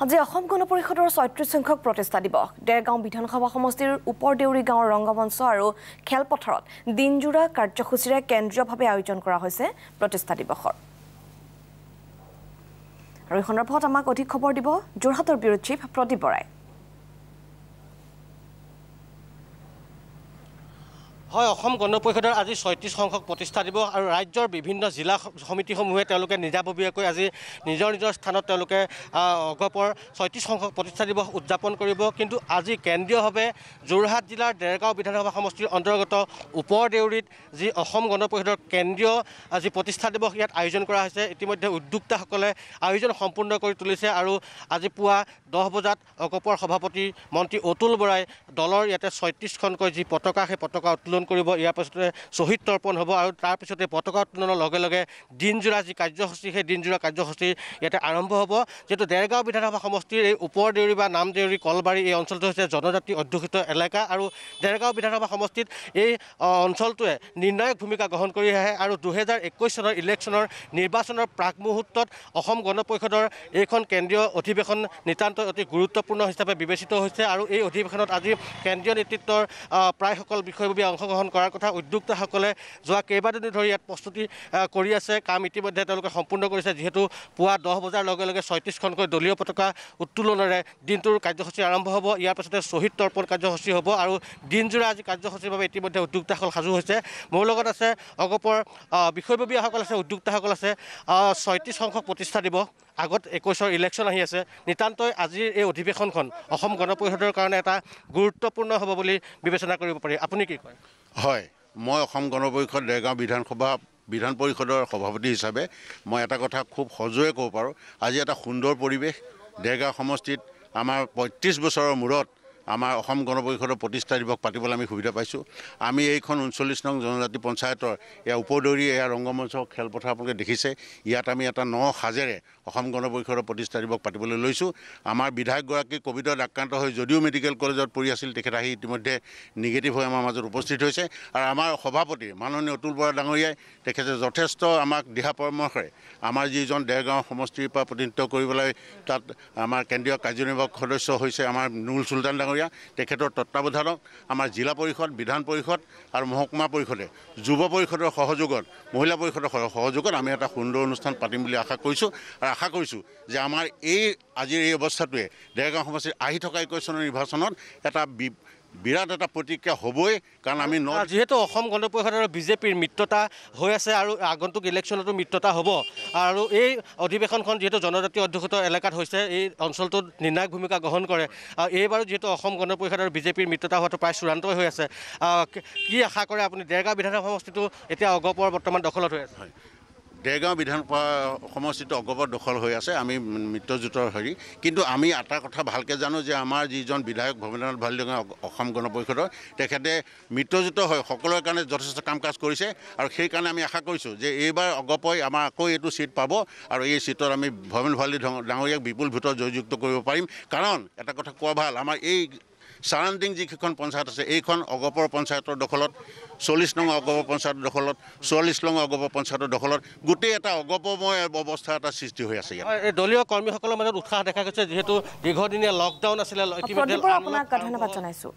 আজি অসম গণ পৰিষদৰ ৩৬ সংখ্যক প্ৰতিষ্ঠা দিৱস দেৰগাঁও বিধানসভা সমষ্টিৰ ওপৰ দেউৰী গাঁৱৰ ৰংগমঞ্চ আৰু খেলপথাৰত দিনজোৰা কাৰ্যসূচীৰে কেন্দ্ৰীয়ভাৱে আয়োজন কৰা হৈছে প্ৰতিষ্ঠা দিৱসৰ। আৰু এই সন্দৰ্ভত আমাক অধিক খবৰ দিব যোৰহাটৰ ব্যুৰো চিফ প্ৰদীপ বৰাই। হয়, অসম গণ পৰিষদৰ আজি ৩৬ সংখ্যক প্ৰতিষ্ঠা দিৱস আৰু ৰাজ্যৰ বিভিন্ন জিলা সমিতিসমূহে তেওঁলোকে নিজাববীয়াকৈ আজি নিজৰ স্থানত তেওঁলোকে অগপৰ ৩৬ সংখ্যক প্ৰতিষ্ঠা দিৱস উদযাপন কৰিব। কিন্তু আজি কেন্দ্ৰীয়ভাৱে যোৰহাট জিলাৰ দেৰগাঁও বিধানসভা সমষ্টিৰ অন্তৰ্গত ওপৰ দেউৰীত যি অসম গণ পৰিষদৰ কেন্দ্ৰীয় যি প্ৰতিষ্ঠা দিৱস ইয়াত আয়োজন কৰা হৈছে। ইতিমধ্যে উদ্যোক্তাসকলে আয়োজন সম্পূৰ্ণ কৰি তুলিছে আৰু আজি পুৱা 10 বজাত অগপৰ সভাপতি মন্ত্ৰী অতুল বৰাই দলৰ ইয়াতে ৩৬খনকৈ যি পতাকা সেই পতাকা উত্তোলন কৰিব। ইয়াৰ পিছতে শ্বহীদ তৰ্পণ হ'ব আৰু তাৰ পিছতে পতাকা উত্তোলনৰ লগে লগে দিনজোৰা যি কাৰ্যসূচী সেই দিনজোৰা কাৰ্যসূচী ইয়াতে আৰম্ভ হ'ব। যিহেতু দেৰগাঁও বিধানসভা সমষ্টিৰ এই ওপৰ দেউৰী বা নাম দেউৰী কলবাৰী এই অঞ্চলটো হৈছে জনজাতি অধ্যুষিত এলেকা আৰু দেৰগাঁও বিধানসভা সমষ্টিত এই অঞ্চলটোৱে নিৰ্ণায়ক ভূমিকা গ্ৰহণ কৰি আহে আৰু 2021 চনৰ ইলেকশ্যনৰ নিৰ্বাচনৰ প্ৰাক মুহূৰ্তত অসম গণ পৰিষদৰ এইখন কেন্দ্ৰীয় অধিৱেশন নিতান্তই অতি গুৰুত্বপূৰ্ণ হিচাপে বিবেচিত হৈছে আৰু এই অধিৱেশনত আজি কেন্দ্ৰীয় নেতৃত্বৰ প্ৰায়সকল বিষয়ববীয়া অংশগ্ৰহণ কৰাৰ কথা উদ্যোক্তাসকলে যোৱা কেইবাদিনো ধৰি ইয়াত প্ৰস্তুতি কৰি আছে। কাম ইতিমধ্যে তেওঁলোকে সম্পূৰ্ণ কৰিছে। যিহেতু পুৱা 10 বজাৰ লগে লগে ৩৬খনকৈ দলীয় পতাকা উত্তোলনেৰে দিনটোৰ কাৰ্যসূচী আৰম্ভ হ'ব। ইয়াৰ পিছতে শ্বহীদ তৰ্পণ কাৰ্যসূচী হ'ব আৰু দিনজোৰা আজি কাৰ্যসূচীৰ বাবে ইতিমধ্যে উদ্যোক্তাসকল সাজু হৈছে। মোৰ লগত আছে অগপৰ বিষয়ববীয়াসকল আছে, উদ্যোক্তাসকল আছে। ৩৬ সংখ্যক প্ৰতিষ্ঠা দিৱস আগত 21ৰ ইলেকশ্যন আহি আছে। নিতান্তই আজিৰ এই অধিৱেশনখন অসম গণ পৰিষদৰ কাৰণে এটা গুৰুত্বপূৰ্ণ হ'ব বুলি বিবেচনা কৰিব পাৰি। আপুনি কি কয়? হয়, মই অসম গণ পৰিষদ দেৰগাঁও বিধান পৰিষদৰ সভাপতি হিচাপে মই এটা কথা খুব সজোৰে ক'ব পাৰোঁ। আজি এটা সুন্দৰ পৰিৱেশ দেৰগাঁও সমষ্টিত আমাৰ ৩৫ বছৰৰ মূৰত আমাৰ অসম গণ পৰিষদৰ প্ৰতিষ্ঠা দিৱস পাতিবলৈ আমি সুবিধা পাইছোঁ। আমি এইখন 39 নং জনজাতি পঞ্চায়তৰ এয়া উপদৌৰী এয়া ৰংগমঞ্চ খেলপথাৰ আপোনালোকে দেখিছে। ইয়াত আমি এটা সাজেৰে অসম গণ পৰিষদৰ প্ৰতিষ্ঠা দিৱস পাতিবলৈ লৈছোঁ। আমাৰ বিধায়কগৰাকী ক'ভিডত আক্ৰান্ত হৈ যদিও মেডিকেল কলেজত পৰি আছিল, তেখেত আহি ইতিমধ্যে নিগেটিভ হৈ আমাৰ মাজত উপস্থিত হৈছে আৰু আমাৰ সভাপতি মাননীয় অতুল বৰা ডাঙৰীয়াই তেখেতে যথেষ্ট আমাক দিহা পৰামৰ্শৰে আমাৰ যিজন দেৰগাঁও সমষ্টিৰ পৰা প্ৰতিনিধিত্ব কৰিবলৈ তাত আমাৰ কেন্দ্ৰীয় কাৰ্যনিৰ্বাহক সদস্য হৈছে আমাৰ নুৰুল চুলতান ডাঙৰীয়া, তেখেতৰ তত্ত্বাৱধানত আমাৰ জিলা পৰিষদ, বিধান পৰিষদ আৰু মহকুমা পৰিষদে যুৱ পৰিষদৰ সহযোগত, মহিলা পৰিষদৰ সহযোগত আমি এটা সুন্দৰ অনুষ্ঠান পাতিম বুলি আশা কৰিছোঁ আৰু আশা কৰিছোঁ যে আমাৰ আজিৰ এই অৱস্থাটোৱে দেৰগাঁও সমষ্টিৰ আহি থকা 21 চনৰ নিৰ্বাচনত এটা বিৰাট এটা প্ৰতিক্ৰিয়া হ'বই। কাৰণ আমি যিহেতু অসম গণ পৰিষদ আৰু বিজেপিৰ মিত্ৰতা হৈ আছে আৰু আগন্তুক ইলেকশ্যনতো মিত্ৰতা হ'ব আৰু এই অধিৱেশনখন যিহেতু জনজাতি অধ্যুষিত এলেকাত হৈছে, এই অঞ্চলটোত নিৰ্ণায়ক ভূমিকা গ্ৰহণ কৰে। এইবাৰো যিহেতু অসম গণ পৰিষদ আৰু বিজেপিৰ মিত্ৰতা হোৱাটো প্ৰায় চূড়ান্তই হৈ আছে, কি আশা কৰে আপুনি? দেৰগাঁও বিধানসভা সমষ্টিটো এতিয়া অগপৰ বৰ্তমান দখলত হৈ আছে। দেৰগাঁও বিধানসভা সমষ্টিটো অগপৰ দখল হৈ আছে। আমি মিত্ৰজোঁটৰ কিন্তু আমি এটা কথা ভালকৈ জানো যে আমাৰ যিজন বিধায়ক ভৱেন্দ্ৰনাথ ভঁৰালী ডাঙৰীয়া অসম গণ পৰিষদৰ, তেখেতে মিত্ৰজোঁট হৈ সকলোৰে কাৰণে যথেষ্ট কাম কাজ কৰিছে আৰু সেইকাৰণে আমি আশা কৰিছোঁ যে এইবাৰ অগপই আমাৰ আকৌ এইটো ছিট পাব আৰু এই ছিটত আমি ভৱেন্দ্ৰ ভঁৰালী ডাঙৰীয়াক বিপুল ভোটত জয়যুক্ত কৰিব পাৰিম। কাৰণ এটা কথা কোৱা ভাল, আমাৰ এই চাৰাউণ্ডিং যিকেইখন পঞ্চায়ত আছে এইখন অগপৰ পঞ্চায়তৰ দখলত, 40 নং অগপ পঞ্চায়তৰ দখলত, 44 নং অগপ পঞ্চায়তৰ দখলত, গোটেই এটা অগপময় অৱস্থা এটা সৃষ্টি হৈ আছে। এই দলীয় কৰ্মীসকলৰ মাজত উৎসাহ দেখা গৈছে, যিহেতু দীৰ্ঘদিনীয়া লকডাউন আছিলে। আপোনাক ধন্যবাদ জনাইছোঁ।